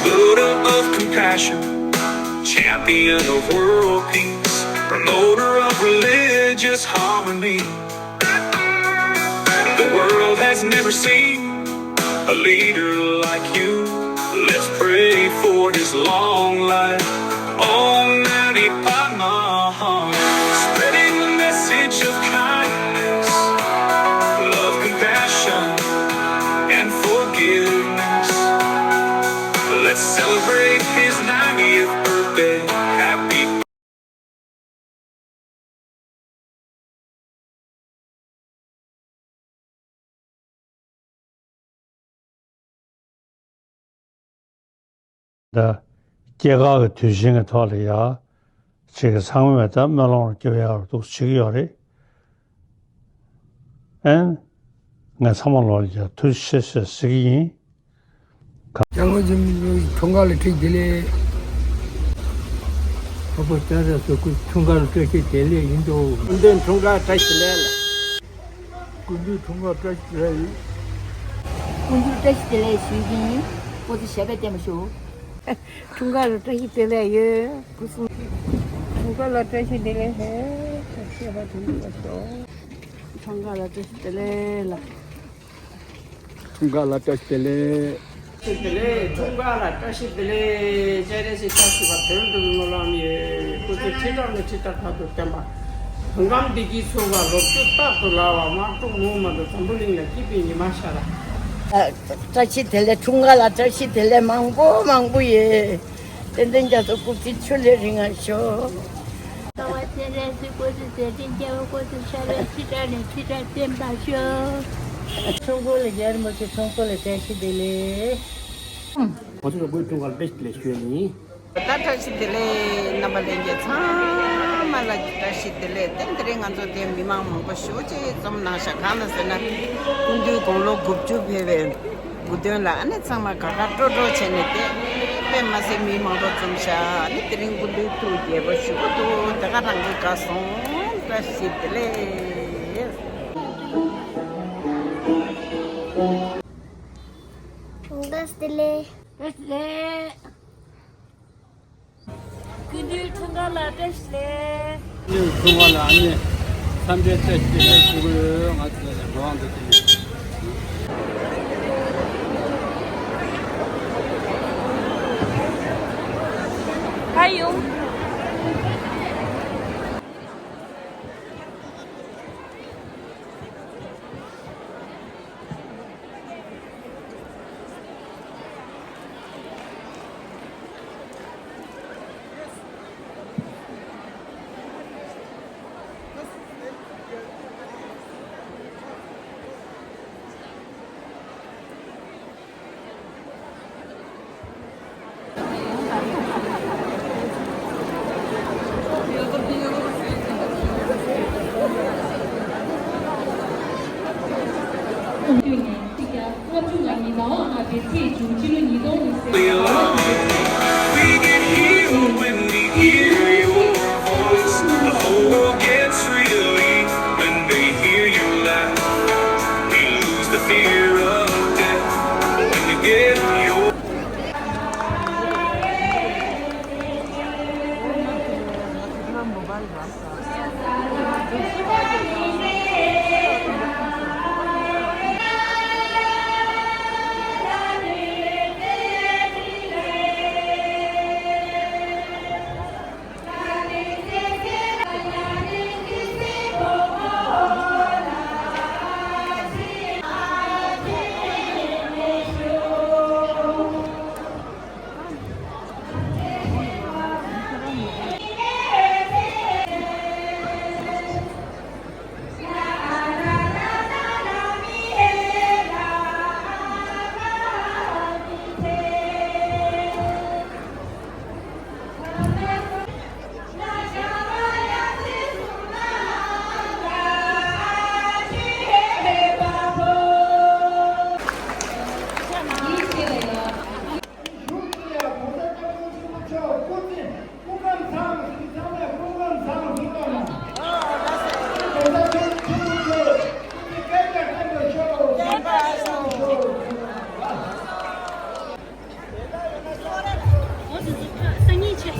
Buddha of compassion, champion of world peace, promoter of religious harmony. The world has never seen a leader like you. Let's pray for his long life. Om Nani Padma, spreading the message of kindness, love, compassion, and forgiveness. Let's celebrate his 90th birthday. Happy 다 제가 뒤진에 돌이야 제가 상음에다 melon 교회하고 또 지기요리 엔 나 사모로야 투시스 시기 장어 좀 총괄을 되게 하고 따라서 그 총괄을 되게 되게 인도 근데 총괄 다시래 근데 총괄 다시래 군주 다시래 수기 모두 셔베 때문에 총괄을 다시 되래요 무슨 총괄을 다시 되래 해 셔베 되는 총괄을 다시 되래라 총괄을 다시 되래 총괄을 다시 되래 제레시 다시 받는 놀람이 그때 지나는 지다가도 때마 건강되기 소가 롭다 돌아와 막또 몸만 전부링나 기빈이 마셔라 다시 될래 중간에 다시 될래 망고예 된den자도 굽지 출려링하쇼 나와테레스 고스 된자고 고스 샤레 시다네 시다 템바쇼 총골에 잘못해 총골에 다시 될래 어디가 뭐 총괄 다시 되래 쉬니 다시 될래 나발랭게 참말라 다시 될래 땡들이 간저 대 미망 먹고 쇼지 좀 나샤 가면서는 군주 공로 급주 배배 부대라 안에 참말 가가 쪼쪼 체네데 배마세 미망도 좀샤 니들이 군주 또 예버시고 또 다가랑 그 가서 다시 될래 Desle 그들 총괄라 desle 총괄을 아니 3대 다시 그걸 가서 뭐한테 하요 we get healed when we hear your voice. The whole world gets relief when they hear you laugh. We lose the fear of death when you get your 我只是看生意去。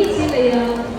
一起来呀。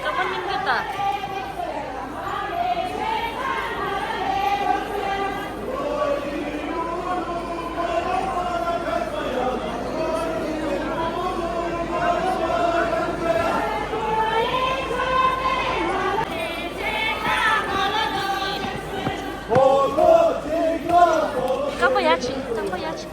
조금 힘들다. 깜빡야지, 깜빡야지.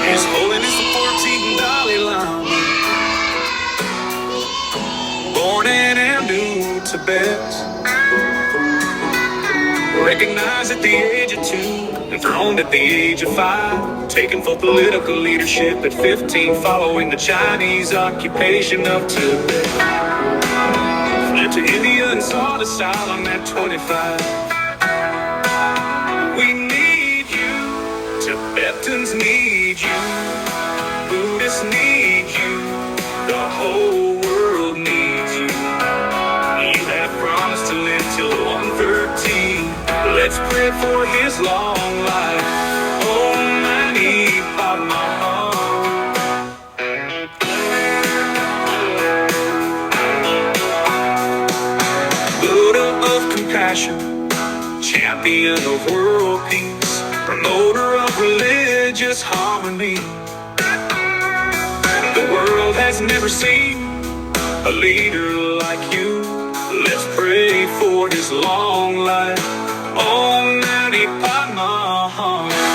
His Holiness the 14th Dalai Lama, born in Amdo, Tibet, recognized at the age of 2 enthroned at the age of 5, taken for political leadership at 15, following the Chinese occupation of Tibet. Fled to India and sought asylum at 25. We need you, Tibetans need you, Buddhists need you, the whole world needs you. You have promised to live till 113. Let's pray for his long life. Om Mani Padme Hum. Buddha of compassion, champion of world peace, promoter of religious harmony. The world has never seen a leader like you. Let's pray for his long life. Om Mani Padme Hum.